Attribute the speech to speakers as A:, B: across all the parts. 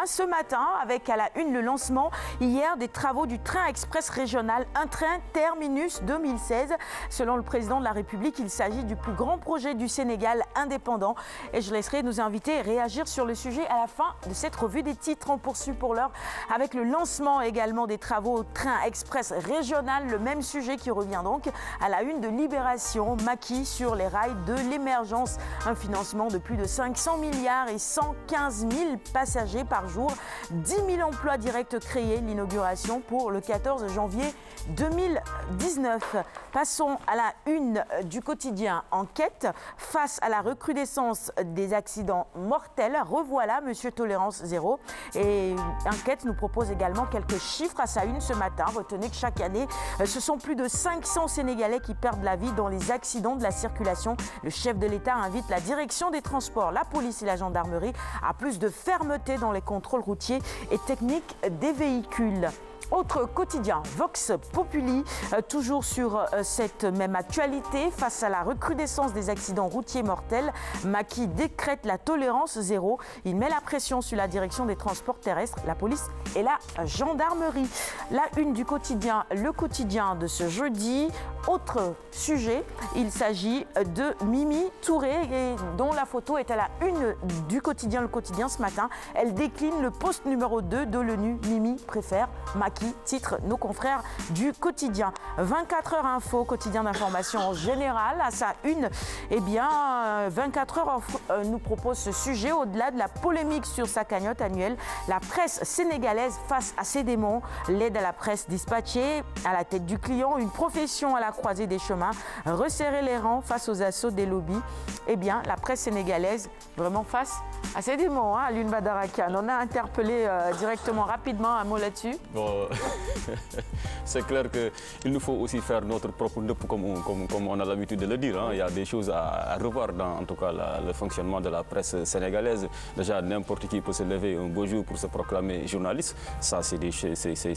A: Ce matin, avec à la une le lancement hier des travaux du train express régional, un train terminus 2016. Selon le président de la République, il s'agit du plus grand projet du Sénégal indépendant. Et je laisserai nos invités réagir sur le sujet à la fin de cette revue des titres. On poursuit pour l'heure avec le lancement également des travaux au train express régional. Le même sujet qui revient donc à la une de Libération. Macky sur les rails de l'émergence. Un financement de plus de 500 milliards et 115 000 passagers par jour, 10 000 emplois directs créés, l'inauguration pour le 14 janvier 2019. Passons à la une du quotidien Enquête. Face à la recrudescence des accidents mortels, revoilà Monsieur Tolérance Zéro. Et Enquête nous propose également quelques chiffres à sa une ce matin. Retenez que chaque année, ce sont plus de 500 Sénégalais qui perdent la vie dans les accidents de la circulation. Le chef de l'État invite la direction des transports, la police et la gendarmerie à plus de fermeté dans les contrôles routiers et techniques des véhicules. Autre quotidien, Vox Populi, toujours sur cette même actualité. Face à la recrudescence des accidents routiers mortels, Macky décrète la tolérance zéro. Il met la pression sur la direction des transports terrestres, la police et la gendarmerie. La une du quotidien, le quotidien de ce jeudi. Autre sujet, il s'agit de Mimi Touré, dont la photo est à la une du quotidien, le quotidien ce matin. Elle décline le poste numéro 2 de l'ONU. Mimi préfère Macky. Titre nos confrères du quotidien. 24 heures info, quotidien d'information en général. À sa une, eh bien, 24 heures nous propose ce sujet au-delà de la polémique sur sa cagnotte annuelle. La presse sénégalaise face à ses démons. L'aide à la presse dispatchée à la tête du client. Une profession à la croisée des chemins. Resserrer les rangs face aux assauts des lobbies. Eh bien, la presse sénégalaise vraiment face à ses démons. Alioune Badara Kane, on a interpellé directement, rapidement, un mot là-dessus.
B: Bon, c'est clair qu'il nous faut aussi faire notre propre ndep comme on a l'habitude de le dire. Il y a des choses à revoir dans en tout cas le fonctionnement de la presse sénégalaise. Déjà, n'importe qui peut se lever un beau jour pour se proclamer journaliste. Ça, c'est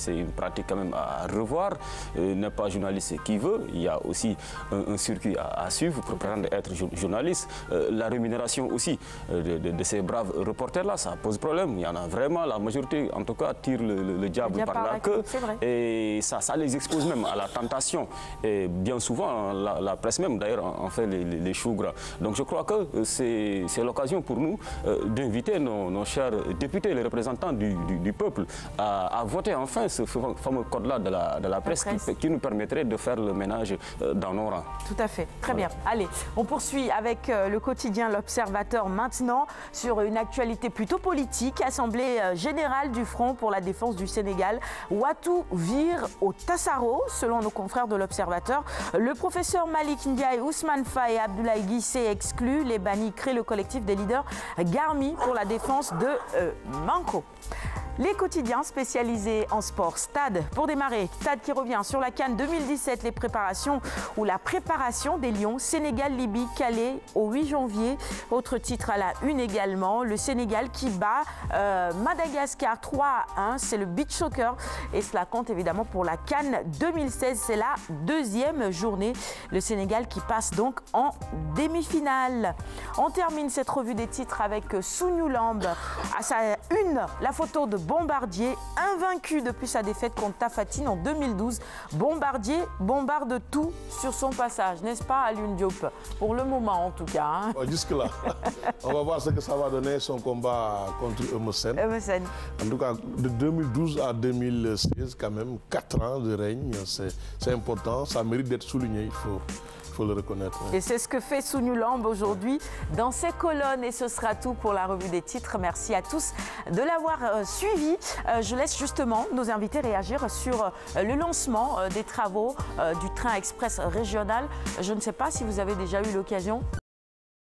B: une pratique quand même à revoir. N'est pas journaliste qui veut. Il y a aussi un circuit à suivre pour prétendre être journaliste. La rémunération aussi de ces braves reporters-là, ça pose problème. Il y en a vraiment, la majorité en tout cas tire le diable par la queue. Et ça les expose même à la tentation. Et bien souvent, la presse même d'ailleurs en fait les choux gras. Donc je crois que c'est l'occasion pour nous d'inviter nos chers députés, les représentants du peuple, à voter enfin ce fameux code-là de la presse qui nous permettrait de faire le ménage dans nos rangs.
A: Tout à fait. Très bien. Allez, on poursuit avec le quotidien L'Observateur maintenant sur une actualité plutôt politique. Assemblée générale du Front pour la défense du Sénégal. Ouattou vire au Tassaro, selon nos confrères de l'Observateur. Le professeur Malik Ndiaye, Ousmane Faye et Abdoulaye Guissé exclus. Les bannis créent le collectif des leaders Garmi pour la défense de Manko. Les quotidiens spécialisés en sport. Stade pour démarrer. Stade qui revient sur la CAN 2017. Les préparations ou la préparation des Lions. Sénégal-Libye, Calais au 8 janvier. Autre titre à la une également. Le Sénégal qui bat Madagascar 3-1. C'est le beach soccer. Et cela compte évidemment pour la CAN 2016. C'est la deuxième journée. Le Sénégal qui passe donc en demi-finale. On termine cette revue des titres avec Souniou Lamb. À sa une, la photo de Bombardier, invaincu depuis sa défaite contre Tafatine en 2012. Bombardier bombarde tout sur son passage, n'est-ce pas Alioune Diop? Pour le moment en tout cas.
C: Jusque-là. On va voir ce que ça va donner son combat contre Eumeu Sène. En tout cas, de 2012 à 2016, quand même, 4 ans de règne, c'est important, ça mérite d'être souligné, il faut le reconnaître.
A: Et c'est ce que fait Souniou Lamb aujourd'hui dans ses colonnes. Et ce sera tout pour la revue des titres. Merci à tous de l'avoir suivi. Je laisse justement nos invités réagir sur le lancement des travaux du train express régional. Je ne sais pas si vous avez déjà eu l'occasion